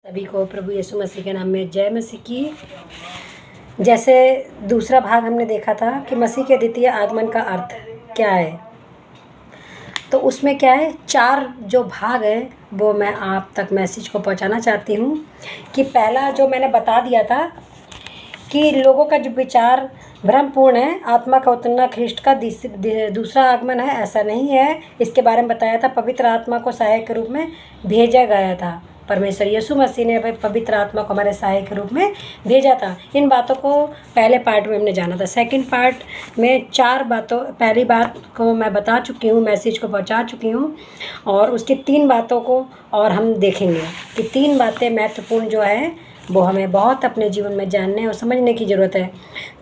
सभी को प्रभु यीशु मसीह के नाम में जय मसीह की। जैसे दूसरा भाग हमने देखा था कि मसीह के द्वितीय आगमन का अर्थ क्या है, तो उसमें क्या है, 4 जो भाग है वो मैं आप तक मैसेज को पहुंचाना चाहती हूं। कि पहला जो मैंने बता दिया था कि लोगों का जो विचार भ्रमपूर्ण है, आत्मा का उतरना ख्रिस्ट का दूसरा आगमन है, ऐसा नहीं है। इसके बारे में बताया था, पवित्र आत्मा को सहायक के रूप में भेजा गया था। परमेश्वर यीशु मसीह ने पवित्र आत्मा को हमारे सहायक के रूप में भेजा था। इन बातों को पहले पार्ट में हमने जाना था। सेकंड पार्ट में 4 बातों, पहली बात को मैं बता चुकी हूँ, मैसेज को पहुँचा चुकी हूँ, और उसकी 3 बातों को और हम देखेंगे कि 3 बातें महत्वपूर्ण जो है वो हमें बहुत अपने जीवन में जानने और समझने की ज़रूरत है।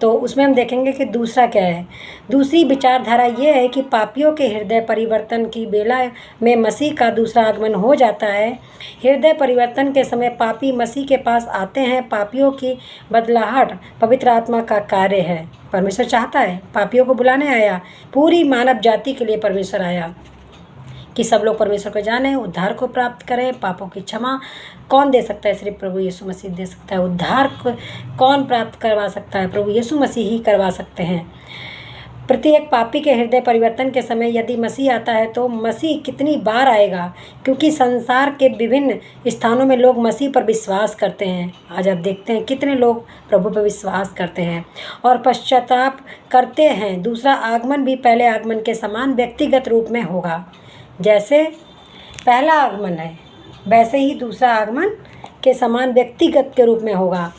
तो उसमें हम देखेंगे कि दूसरा क्या है। दूसरी विचारधारा ये है कि पापियों के हृदय परिवर्तन की बेला में मसीह का दूसरा आगमन हो जाता है। हृदय परिवर्तन के समय पापी मसीह के पास आते हैं। पापियों की बदलाहट पवित्र आत्मा का कार्य है। परमेश्वर चाहता है, पापियों को बुलाने आया, पूरी मानव जाति के लिए परमेश्वर आया कि सब लोग परमेश्वर को जाने, उद्धार को प्राप्त करें। पापों की क्षमा कौन दे सकता है? सिर्फ प्रभु यीशु मसीह दे सकता है। उद्धार को कौन प्राप्त करवा सकता है? प्रभु यीशु मसीह ही करवा सकते हैं। प्रत्येक पापी के हृदय परिवर्तन के समय यदि मसीह आता है तो मसीह कितनी बार आएगा? क्योंकि संसार के विभिन्न स्थानों में लोग मसीह पर विश्वास करते हैं। आज आप देखते हैं कितने लोग प्रभु पर विश्वास करते हैं और पश्चाताप करते हैं। दूसरा आगमन भी पहले आगमन के समान व्यक्तिगत रूप में होगा। जैसे पहला आगमन है, वैसे ही दूसरा आगमन के समान व्यक्तिगत के रूप में होगा।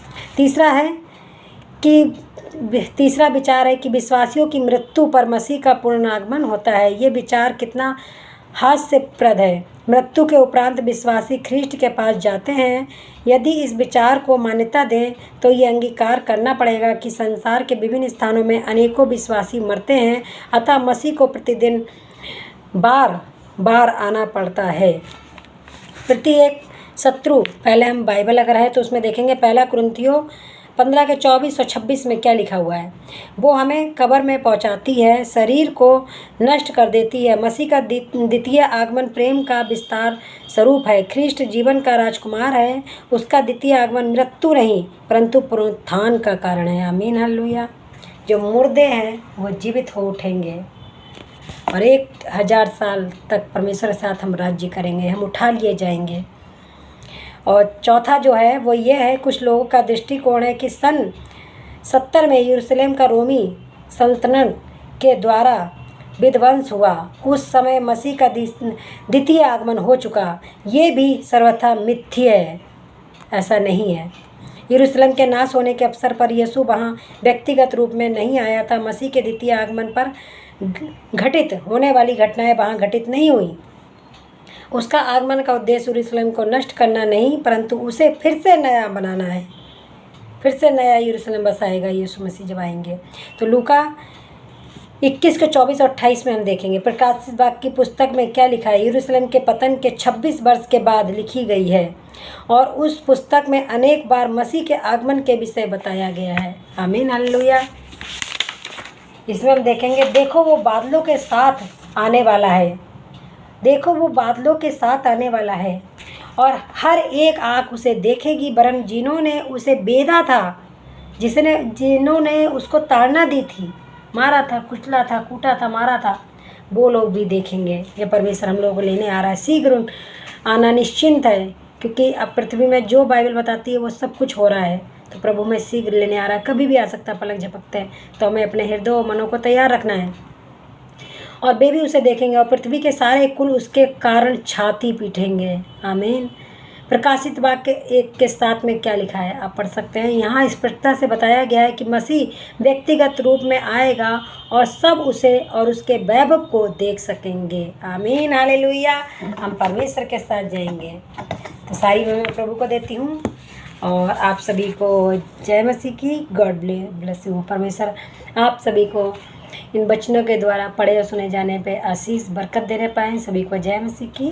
तीसरा विचार है कि विश्वासियों की मृत्यु पर मसीह का पूर्ण आगमन होता है। ये विचार कितना हास्यप्रद है। मृत्यु के उपरांत विश्वासी ख्रिस्ट के पास जाते हैं। यदि इस विचार को मान्यता दें तो ये अंगीकार करना पड़ेगा कि संसार के विभिन्न स्थानों में अनेकों विश्वासी मरते हैं, अतः मसीह को प्रतिदिन बार आना पड़ता है। प्रत्येक शत्रु, पहले हम बाइबल अगर है तो उसमें देखेंगे, पहला कुरिन्थियों 15 के 24 और 26 में क्या लिखा हुआ है। वो हमें कब्र में पहुंचाती है, शरीर को नष्ट कर देती है। मसीह का द्वितीय आगमन प्रेम का विस्तार स्वरूप है। ख्रिस्ट जीवन का राजकुमार है। उसका द्वितीय आगमन मृत्यु नहीं परंतु पुनरुत्थान का कारण है। आमीन, हालेलुया। जो मुर्दे हैं वो जीवित हो उठेंगे और 1000 साल तक परमेश्वर के साथ हम राज्य करेंगे, हम उठा लिए जाएंगे। और चौथा जो है वो ये है, कुछ लोगों का दृष्टिकोण है कि सन 70 में यरूशलेम का रोमी सल्तनत के द्वारा विध्वंस हुआ। उस समय मसीह का द्वितीय आगमन हो चुका। ये भी सर्वथा मिथ्य है, ऐसा नहीं है। यरूशलेम के नाश होने के अवसर पर यीशु वहाँ व्यक्तिगत रूप में नहीं आया था। मसीह के द्वितीय आगमन पर घटित होने वाली घटनाएं वहाँ घटित नहीं हुई। उसका आगमन का उद्देश्य यरूशलेम को नष्ट करना नहीं परंतु उसे फिर से नया बनाना है। फिर से नया यरूशलेम बसाएगा यीशु मसीह जब आएंगे। तो लूका 21 के 24 और 28 में हम देखेंगे प्रकाशित वाक्य की पुस्तक में क्या लिखा है। यरूशलेम के पतन के 26 वर्ष के बाद लिखी गई है और उस पुस्तक में अनेक बार मसीह के आगमन के विषय बताया गया है। आमीन, हालेलुया। इसमें हम देखेंगे, देखो वो बादलों के साथ आने वाला है। देखो वो बादलों के साथ आने वाला है और हर एक आँख उसे देखेगी, वरन जिन्होंने उसे बेधा था, जिन्होंने उसको ताड़ना दी थी, मारा था, कुचला था, कूटा था, मारा था, वो लोग भी देखेंगे। ये परमेश्वर हम लोगों को लेने आ रहा है। शीघ्र आना निश्चिंत है, क्योंकि अब पृथ्वी में जो बाइबल बताती है वो सब कुछ हो रहा है। तो प्रभु में शीघ्र लेने आ रहा है, कभी भी आ सकता है, पलक झपकते हैं। तो हमें अपने हृदय और मनों को तैयार रखना है। और वे भी उसे देखेंगे और पृथ्वी के सारे कुल उसके कारण छाती पीटेंगे। आमीन। प्रकाशित वाक्य 1 के 7 में क्या लिखा है आप पढ़ सकते हैं। यहाँ स्पष्टता से बताया गया है कि मसीह व्यक्तिगत रूप में आएगा और सब उसे और उसके वैभव को देख सकेंगे। आमीन, हालेलुया। हम परमेश्वर के साथ जाएंगे। तो सारी मैं प्रभु को देती हूँ और आप सभी को जय मसीह की। God bless you. परमेश्वर आप सभी को इन वचनों के द्वारा पढ़े और सुने जाने पे आशीष बरकत देने पाएँ। सभी को जय मसीह की।